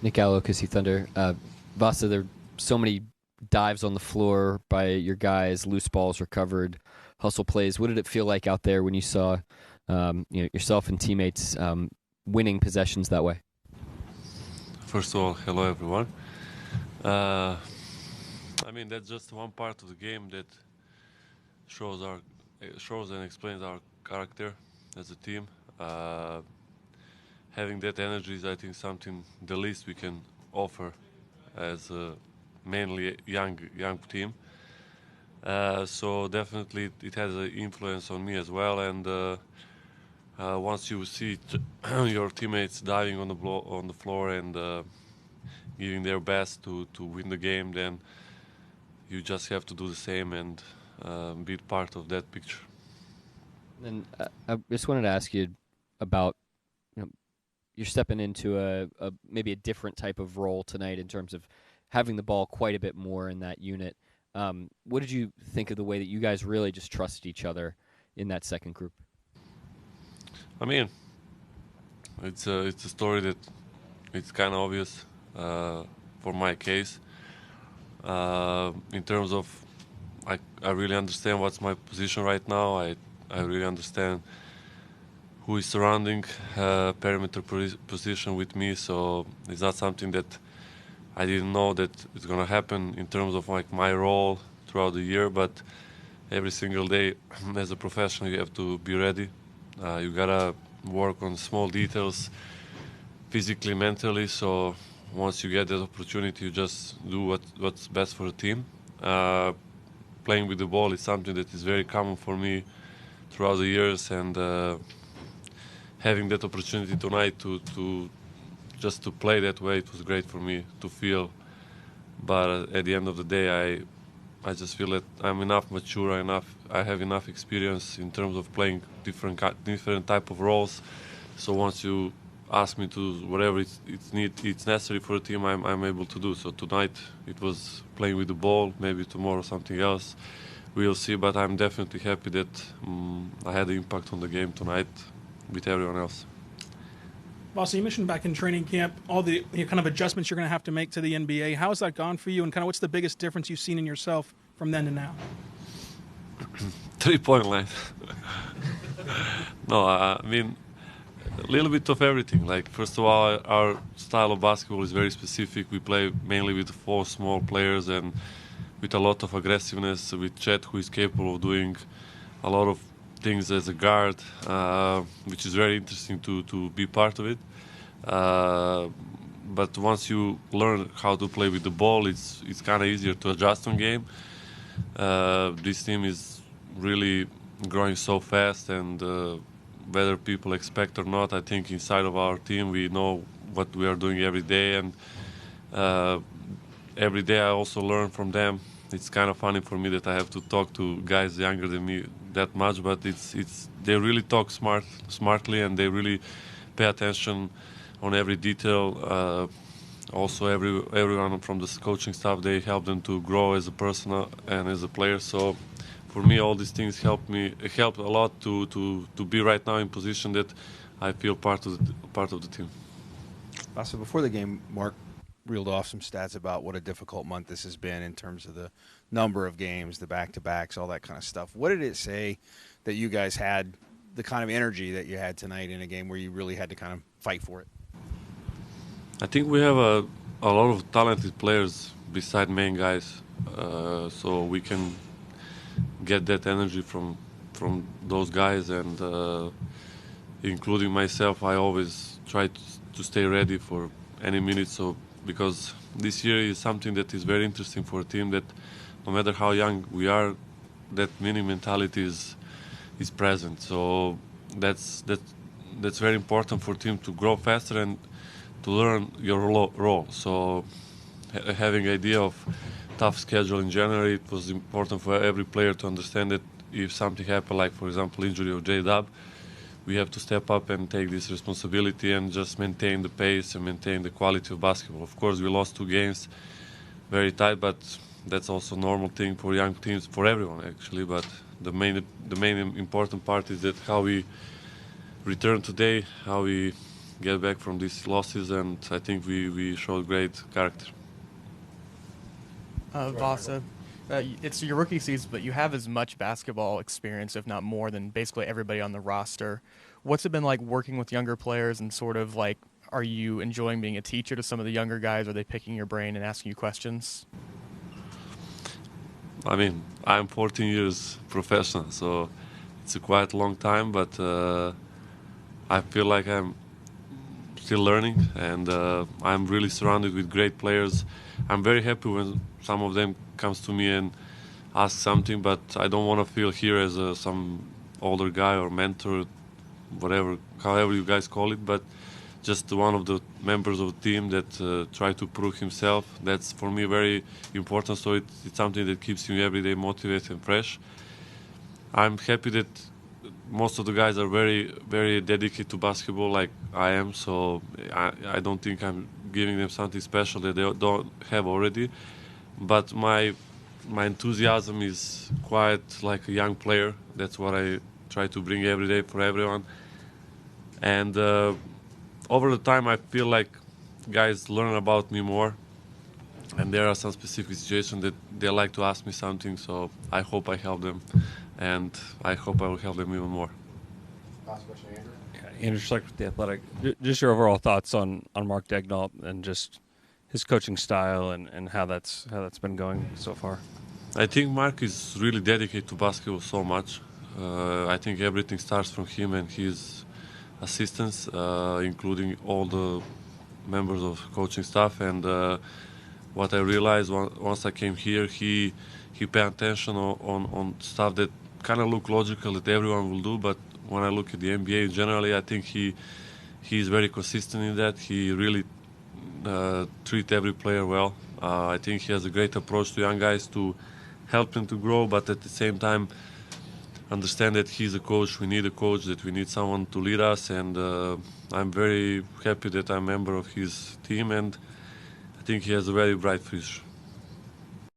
Nick Alokasi Thunder. Vasa, there are so many dives on the floor by your guys, loose balls recovered, hustle plays. What did it feel like out there when you saw yourself and teammates winning possessions that way? First of all, hello everyone. I mean, that's just one part of the game that shows and explains our character as a team. Having that energy is, I think, something the least we can offer as a mainly young team. So definitely it has an influence on me as well. And once you see your teammates diving on the floor and giving their best to win the game, then you just have to do the same and be part of that picture. And I just wanted to ask you about, you're stepping into a maybe a different type of role tonight in terms of having the ball quite a bit more in that unit. What did you think of the way that you guys really just trusted each other in that second group? I mean, it's a story that it's kind of obvious for my case. In terms of, I really understand what's my position right now. I really understand who is surrounding perimeter position with me. So it's not something that I didn't know that it's gonna happen in terms of like my role throughout the year. But every single day, as a professional, you have to be ready. You gotta work on small details, physically, mentally. So once you get that opportunity, you just do what's best for the team. Playing with the ball is something that is very common for me throughout the years, and having that opportunity tonight to just to play that way, it was great for me to feel. But at the end of the day, I just feel that I'm enough mature, I have enough experience in terms of playing different type of roles. So once you ask me to whatever it's necessary for a team, I'm able to do. So tonight it was playing with the ball. Maybe tomorrow something else. We'll see. But I'm definitely happy that I had an impact on the game tonight with everyone else. Vasa, you mentioned back in training camp all the kind of adjustments you're going to have to make to the NBA. How has that gone for you, and kind of what's the biggest difference you've seen in yourself from then to now? 3-point line. No, I mean, a little bit of everything. Like, first of all, our style of basketball is very specific. We play mainly with 4 small players and with a lot of aggressiveness, with Chet, who is capable of doing a lot of things as a guard, which is very interesting to be part of it. But once you learn how to play with the ball, it's kind of easier to adjust on game. This team is really growing so fast, and whether people expect or not, I think inside of our team we know what we are doing every day, and every day I also learn from them. It's kind of funny for me that I have to talk to guys younger than me that much, but they really talk smartly, and they really pay attention on every detail. Also, everyone from the coaching staff, they help them to grow as a person and as a player. So for me, all these things help a lot to be right now in position that I feel part of the team. So before the game, Mark reeled off some stats about what a difficult month this has been in terms of the number of games, the back-to-backs, all that kind of stuff. What did it say that you guys had, the kind of energy that you had tonight in a game where you really had to kind of fight for it? I think we have a lot of talented players beside main guys, so we can get that energy from those guys, and including myself, I always try to stay ready for any minute. So because this year is something that is very interesting for a team, that no matter how young we are, that winning mentality is present. So that's very important for a team to grow faster and to learn your role. So having idea of tough schedule in January, it was important for every player to understand that if something happened, like for example injury of J-Dub, we have to step up and take this responsibility and just maintain the pace and maintain the quality of basketball. Of course, we lost 2 games, very tight, but that's also a normal thing for young teams, for everyone actually. But the main important part is that how we return today, how we get back from these losses, and I think we showed great character. Vasa, it's your rookie season, but you have as much basketball experience, if not more, than basically everybody on the roster. What's it been like working with younger players, and sort of like, are you enjoying being a teacher to some of the younger guys? Are they picking your brain and asking you questions? I mean, I'm 14 years professional, so it's a quite long time, but I feel like I'm still learning, and I'm really surrounded with great players. I'm very happy when some of them comes to me and ask something, but I don't want to feel here as some older guy or mentor, whatever, however you guys call it, but just one of the members of the team that try to prove himself. That's for me very important, so it's something that keeps me every day motivated and fresh. I'm happy that most of the guys are very, very dedicated to basketball like I am, so I don't think I'm giving them something special that they don't have already. But my enthusiasm is quite like a young player. That's what I try to bring every day for everyone. And over the time, I feel like guys learn about me more. And there are some specific situations that they like to ask me something, so I hope I help them. And I hope I will help them even more. Last question, Andrew. Andrew Schleck with The Athletic. Just your overall thoughts on Mark Daignault and just his coaching style and how that's been going so far. I think Mark is really dedicated to basketball so much. I think everything starts from him and his assistants, including all the members of coaching staff. And what I realized once I came here, he paid attention on stuff that kind of look logical that everyone will do, but when I look at the NBA generally, I think he's very consistent in that. He really treats every player well. I think he has a great approach to young guys to help them to grow, but at the same time understand that he's a coach. We need a coach, that we need someone to lead us, and I'm very happy that I'm a member of his team, and I think he has a very bright future.